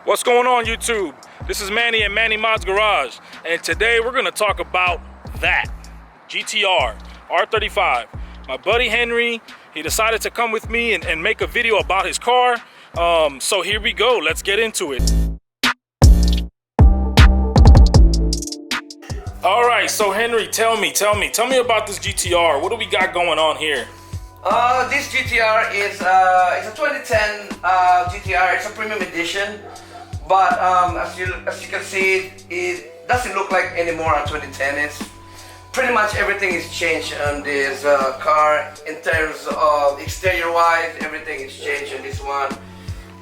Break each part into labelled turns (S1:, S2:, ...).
S1: What's going on, YouTube? This is Manny at Manny Mods Garage, and today we're going to talk about that GTR R35. My buddy Henry, he decided to come with me and make a video about his car. So here we go. Let's get into it. All right, so Henry, tell me about this GTR. What do we got going on here?
S2: This GTR is it's a 2010 GTR. It's a premium edition, but as you can see, it doesn't look like anymore on 2010. It's pretty much everything is changed on this car in terms of exterior-wise. Everything is changed on this one.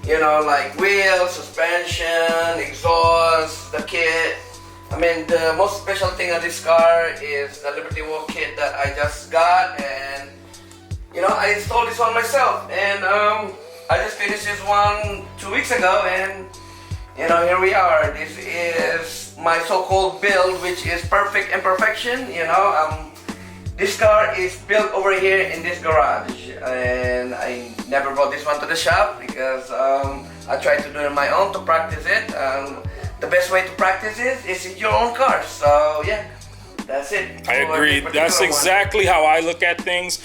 S2: You know, like wheels, suspension, exhaust, the kit. I mean, the most special thing on this car is the Liberty Walk kit that I just got, and you know, I installed this one myself, and I just finished this one 2 weeks ago, and you know, here we are. This is my so-called build, which is perfect imperfection. You know, this car is built over here in this garage, and I never brought this one to the shop because I tried to do it on my own to practice it. The best way to practice it is in your own car. So yeah, that's it.
S1: I agree. That's exactly how I look at things.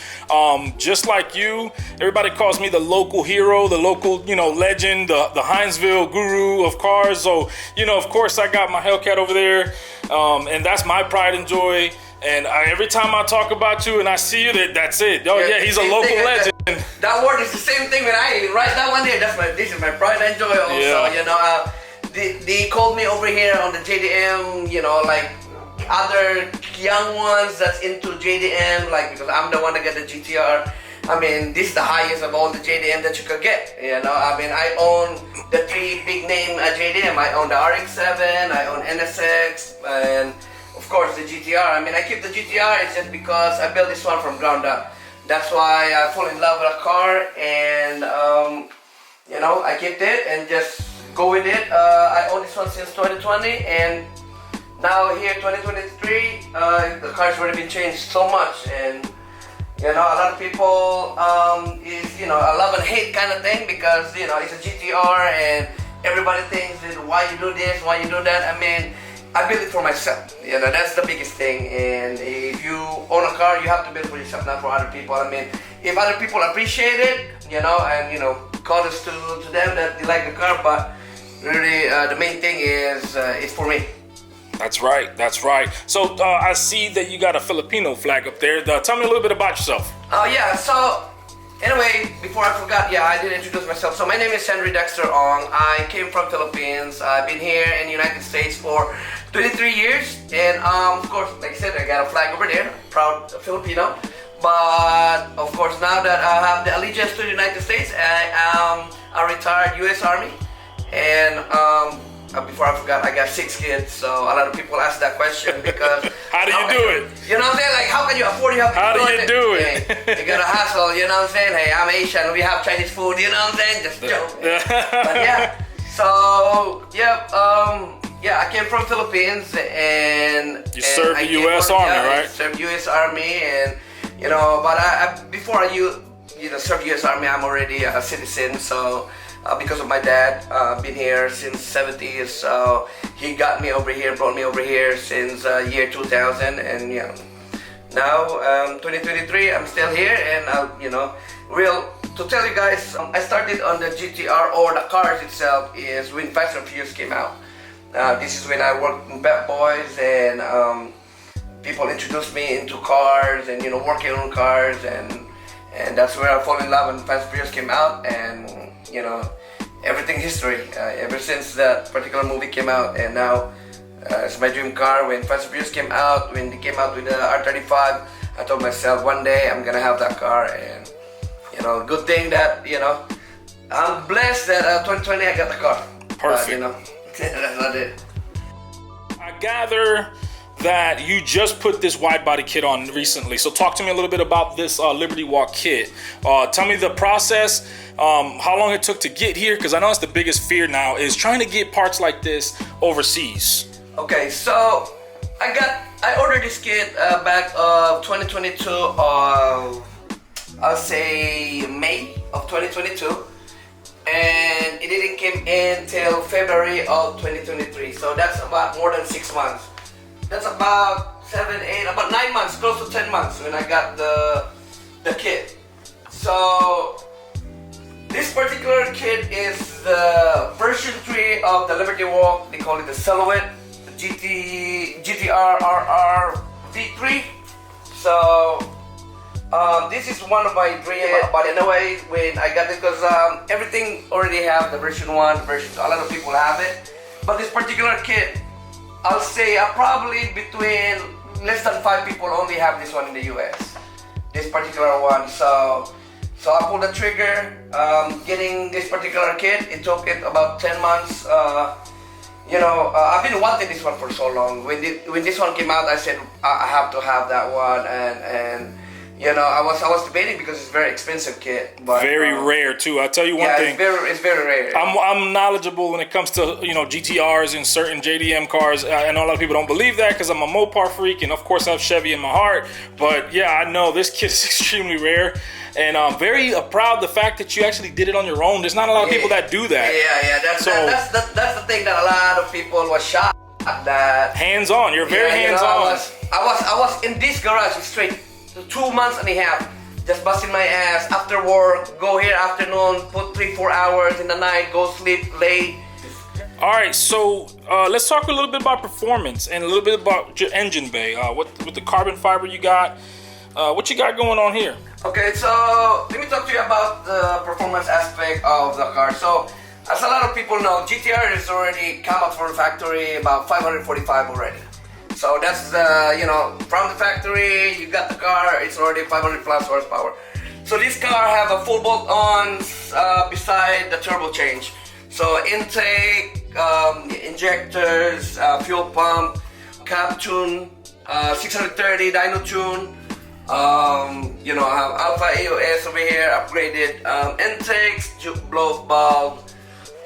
S1: Just like you, everybody calls me the local hero, the local, you know, legend, the Hinesville guru of cars. So, you know, of course I got my HELLCAT over there, and that's my pride and joy. And every time I talk about you and I see you, that's it. Oh yeah, he's a local legend.
S2: That word is the same thing when I write that one there. This is my pride and joy also. Yeah. You know, they called me over here on the JDM, you know, like other young ones that's into JDM, like, because I'm the one that got the GTR. I mean, this is the highest of all the JDM that you could get. You know, I mean, I own the three big name JDM. I own the RX-7, I own NSX, and of course the GTR. I mean, I keep the GTR, it's just because I built this one from ground up. That's why I fall in love with a car, and you know, I kept it and just go with it. I own this one since 2020, and now here 2023, the car's already been changed so much, and you know, a lot of people is, you know, a love and hate kind of thing, because you know, it's a GTR and everybody thinks that why you do this, why you do that. I mean, I built it for myself. You know, that's the biggest thing. And if you own a car, you have to build it for yourself, not for other people. I mean, if other people appreciate it, you know, and you know, kudos to them that they like the car, but really the main thing is it's for me.
S1: That's right, that's right. So I see that you got a Filipino flag up there. Tell me a little bit about yourself.
S2: Oh yeah, so anyway, before I forgot, yeah, I didn't introduce myself. So my name is Henry Dexter Ong. I came from Philippines. I've been here in the United States for 23 years. And of course, like I said, I got a flag over there, proud Filipino. But of course, now that I have the allegiance to the United States, I am a retired US Army. And before I forgot, I got 6 kids, so a lot of people ask that question because
S1: how do you do it?
S2: You know what I'm saying? Like, how can you afford it?
S1: How do you do it?
S2: Hey, you gotta hustle, you know what I'm saying? Hey, I'm Asian, we have Chinese food, you know what I'm saying? Just joke. But yeah, so yeah, yeah, I came from Philippines, and
S1: you served the U.S. Army, right?
S2: I served U.S. Army, and you know, but before you know, serve U.S. Army, I'm already a citizen, so. Because of my dad, been here since 70s, so he got me over here, brought me over here since year 2000, and yeah, now 2023, I'm still here, and you know, to tell you guys, I started on the GTR, or the cars itself, is when Fast and Furious came out. This is when I worked in Bad Boys, and people introduced me into cars, and you know, working on cars, and that's where I fell in love when Fast and Furious came out, and you know, everything history ever since that particular movie came out. And now it's my dream car. When Fast and Furious came out, when they came out with the R35, I told myself one day I'm gonna have that car. And you know, good thing that, you know, I'm blessed that 2020 I got the car.
S1: Perfect.
S2: You know, that's not it.
S1: I gather that you just put this wide body kit on recently. So talk to me a little bit about this Liberty Walk kit. Tell me the process, how long it took to get here, because I know it's the biggest fear now, is trying to get parts like this overseas.
S2: Okay, so I ordered this kit back of 2022 of, I'll say May of 2022. And it didn't came in till February of 2023. So that's about more than 6 months. That's about 7, 8, about 9 months, close to 10 months when I got the kit. So this particular kit is the version 3 of the Liberty Walk. They call it the Silhouette Gtr R35. So this is one of my dreams. But in a way, when I got it, because everything already have the version 1, version 2. A lot of people have it. But this particular kit, I'll say probably between less than 5 people only have this one in the US. This particular one. So I pulled the trigger, getting this particular kit. It took it about 10 months. I've been wanting this one for so long. When this one came out, I said I have to have that one, and I was debating because it's a very expensive kit. But
S1: very rare too. I'll tell you one thing.
S2: It's very rare.
S1: I'm knowledgeable when it comes to GTRs and certain JDM cars. I know a lot of people don't believe that because I'm a Mopar freak, and of course I have Chevy in my heart. But yeah, I know this kit is extremely rare, and I'm very proud of the fact that you actually did it on your own. There's not a lot of people that do that.
S2: Yeah. That's the thing that a lot of people was shocked at. That
S1: hands-on. You're very hands-on.
S2: I was in this garage straight 2 months and a half, just busting my ass after work. Go here afternoon, put 3-4 hours in the night, go sleep late.
S1: All right, so let's talk a little bit about performance and a little bit about your engine bay. With the carbon fiber you got, what you got going on here?
S2: Okay, so let me talk to you about the performance aspect of the car. So, as a lot of people know, GTR is already come out from the factory about 545 already. So that's from the factory, you got the car, it's already 500 plus horsepower. So this car have a full bolt-on beside the turbo change. So intake, injectors, fuel pump, cab tune, 630 dyno tune. I have Alpha AOS over here, upgraded intakes, blow bulb,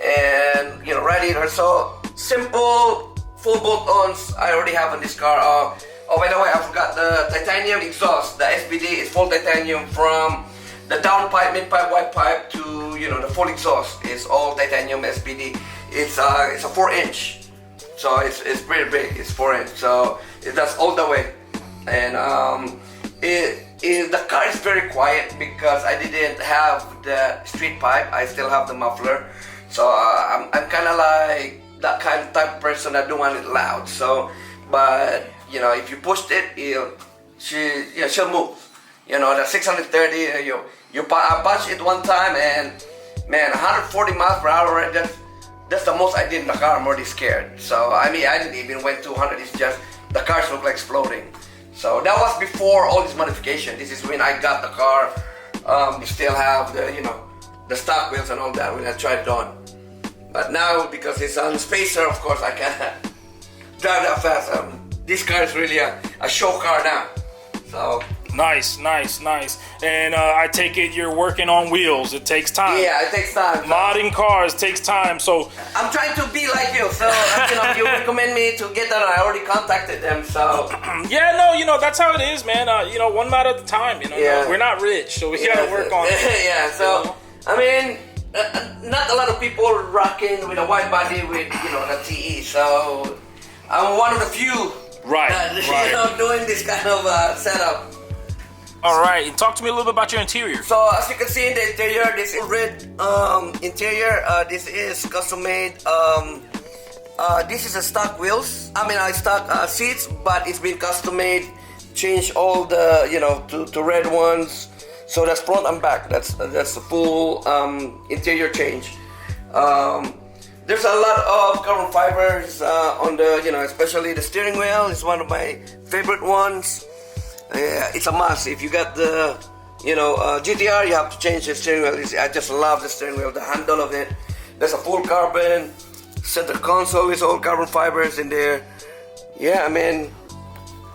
S2: and radiator. So simple. Full bolt-ons I already have on this car. Oh, by the way, I forgot the titanium exhaust. The SBD is full titanium from the downpipe, mid-pipe, wide pipe to the full exhaust. It's all titanium SBD. It's a 4-inch, so it's pretty big. It's 4-inch, so that's all the way. And the car is very quiet because I didn't have the street pipe. I still have the muffler, so I'm kind of like that kind of type of person that don't want it loud. So, but if you pushed it, she'll move. The 630, I punched it one time, and man, 140 miles per hour. That's the most I did in the car. I'm already scared. So I didn't even went 200. It's just the cars look like exploding. So that was before all this modification. This is when I got the car. You still have the stock wheels and all that when I tried it on. But now, because it's on spacer, of course, I can't drive that fast. This car is really a show car now. So
S1: nice. And I take it you're working on wheels. It takes time.
S2: Yeah, it takes time.
S1: Modding cars takes time. So
S2: I'm trying to be like you. So you recommend me to get that. I already contacted them. So
S1: that's how it is, man. One matter at a time. We're not rich, so we gotta work on it.
S2: Yeah. So not a lot of people rocking with a wide body with the TE. So I'm one of the few doing this kind of setup.
S1: All right, and talk to me a little bit about your interior.
S2: So as you can see in the interior, this is red interior. This is custom made. This is a stock wheels. Stock seats, but it's been custom made. Change all the to red ones. So that's front and back. That's the full interior change. There's a lot of carbon fibers on the especially the steering wheel is one of my favorite ones. It's a must. If you got the GTR, you have to change the steering wheel. I just love the steering wheel, the handle of it. There's a full carbon. Center console is all carbon fibers in there. Yeah,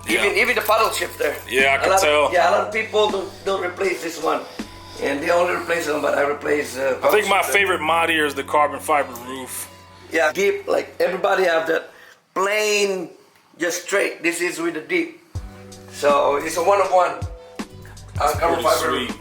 S2: even the paddle shifter.
S1: Yeah, I can tell.
S2: A lot of people don't replace this one, and they only replace them, but I replace.
S1: I think my favorite mod here is the carbon fiber roof.
S2: Yeah, deep. Like everybody have that plain, just straight. This is with the deep. So it's a one-of-one. Carbon fiber.
S1: Sweet.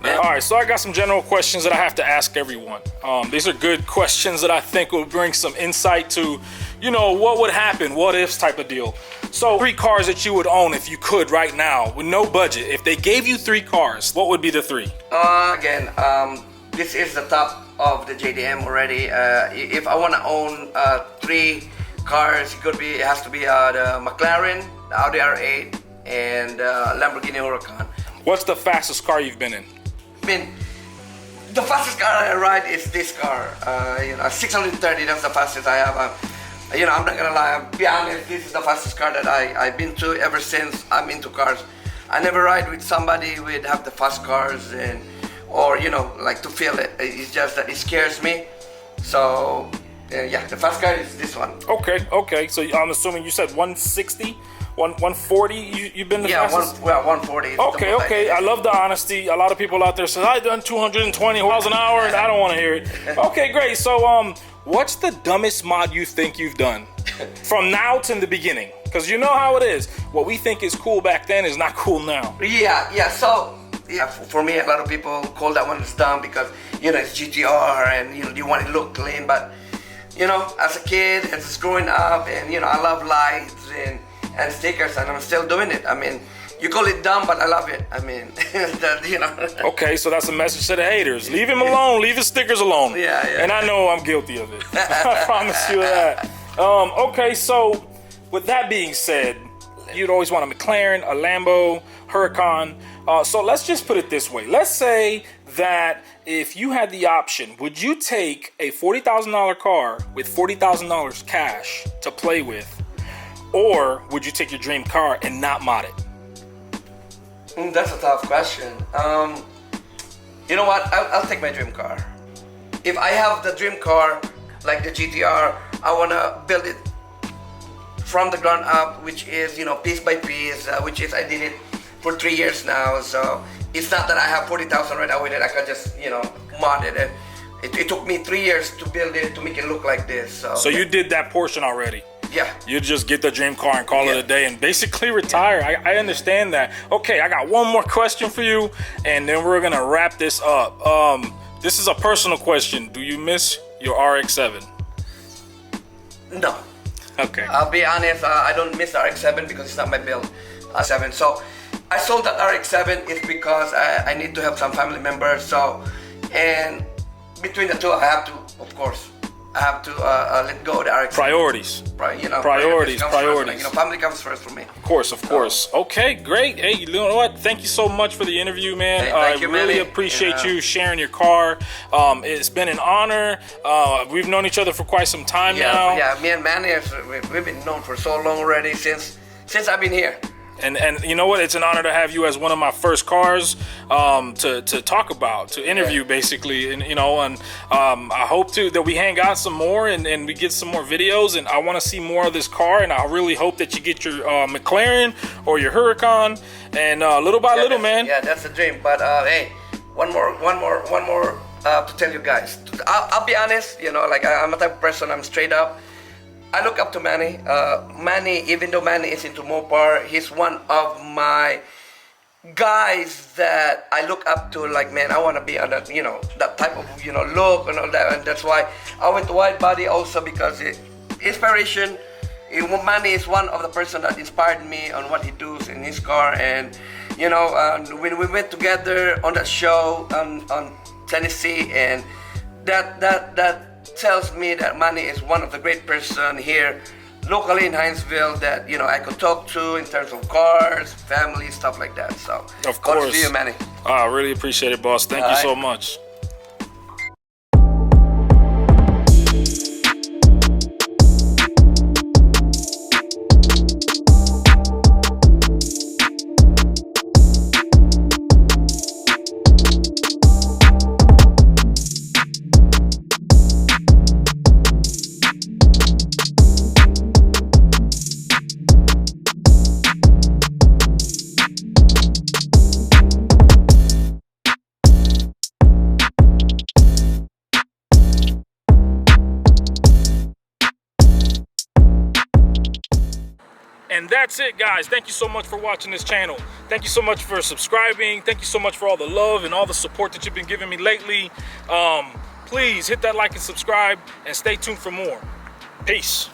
S2: man.
S1: All right, so I got some general questions that I have to ask everyone. These are good questions that I think will bring some insight to, you know, what would happen, what ifs type of deal. So 3 cars that you would own if you could right now with no budget. If they gave you 3 cars, what would be the 3?
S2: Again, this is the top of the JDM already. If I want to own 3 cars, it has to be the McLaren, the Audi R8, and Lamborghini Huracan.
S1: What's the fastest car you've been in?
S2: I mean, the fastest car I ride is this car. 630, that's the fastest I have. I'm not gonna lie, I'll be honest, this is the fastest car that I've been to ever since I'm into cars. I never ride with somebody who would have the fast cars or like to feel it. It's just that it scares me. So, yeah, the fast car is this one.
S1: Okay. So I'm assuming you said 160? 140 you've been the fastest?
S2: 140.
S1: Okay. I love the honesty. A lot of people out there say, I've done 220 miles an hour, and I don't want to hear it. Okay, great. So, what's the dumbest mod you think you've done? From now to the beginning. Because you know how it is. What we think is cool back then is not cool now.
S2: Yeah. So, for me, a lot of people call that one dumb because, it's GTR and, you want it to look clean. But, as a kid, as growing up, and, I love lights and stickers, and I'm still doing it. I mean, you call it dumb, but I love it. I mean,
S1: Okay, so that's a message to the haters. Leave him alone. Leave his stickers alone.
S2: Yeah.
S1: And I know I'm guilty of it. I promise you that. Okay, so with that being said, you'd always want a McLaren, a Lambo, Huracan. So let's just put it this way. Let's say that if you had the option, would you take a $40,000 car with $40,000 cash to play with? Or would you take your dream car and not mod it?
S2: That's a tough question. You know what? I'll take my dream car. If I have the dream car, like the GTR, I want to build it from the ground up, which is, piece by piece, which is I did it for 3 years now. So it's not that I have 40,000 right now with it. I can just, mod it. And it took me 3 years to build it, to make it look like this. So
S1: you did that portion already?
S2: Yeah.
S1: You just get the dream car and call it a day and basically retire. Yeah. I understand that. Okay, I got one more question for you, and then we're going to wrap this up. This is a personal question. Do you miss your RX-7?
S2: No.
S1: Okay.
S2: I'll be honest, I don't miss the RX-7 because it's not my build. 7. So I sold that RX-7 is because I need to help some family members. So, and between the two, I have to, of course, let go of the RX.
S1: Priorities. Priorities.
S2: Family comes first for me.
S1: Of course. Okay, great. Hey, you know what? Thank you so much for the interview, man.
S2: Thank you,
S1: I really
S2: Manny.
S1: appreciate you sharing your car. It's been an honor. We've known each other for quite some time now.
S2: Yeah, me and Manny, we've been known for so long already since I've been here.
S1: And you know what? It's an honor to have you as one of my first cars to talk about, to interview, basically. And I hope that we hang out some more and we get some more videos. And I want to see more of this car. And I really hope that you get your McLaren or your Huracan. And little by little, man.
S2: Yeah, that's the dream. But hey, one more to tell you guys. I'll be honest. I'm a type of person. I'm straight up. I look up to Manny. Manny, even though Manny is into Mopar, he's one of my guys that I look up to. Like, man, I want to be on that, that type of, look and all that. And that's why I went to wide body also, because inspiration. Manny is one of the person that inspired me on what he does in his car. And when we went together on that show on Tennessee, and that tells me that Manny is one of the great person here locally in Hinesville that I could talk to in terms of cars, family, stuff like that. So
S1: of course,
S2: to you, Manny.
S1: I really appreciate it, boss. Thank you so much. And that's it, guys. Thank you so much for watching this channel. Thank you so much for subscribing. Thank you so much for all the love and all the support that you've been giving me lately. Please hit that like and subscribe and stay tuned for more. Peace.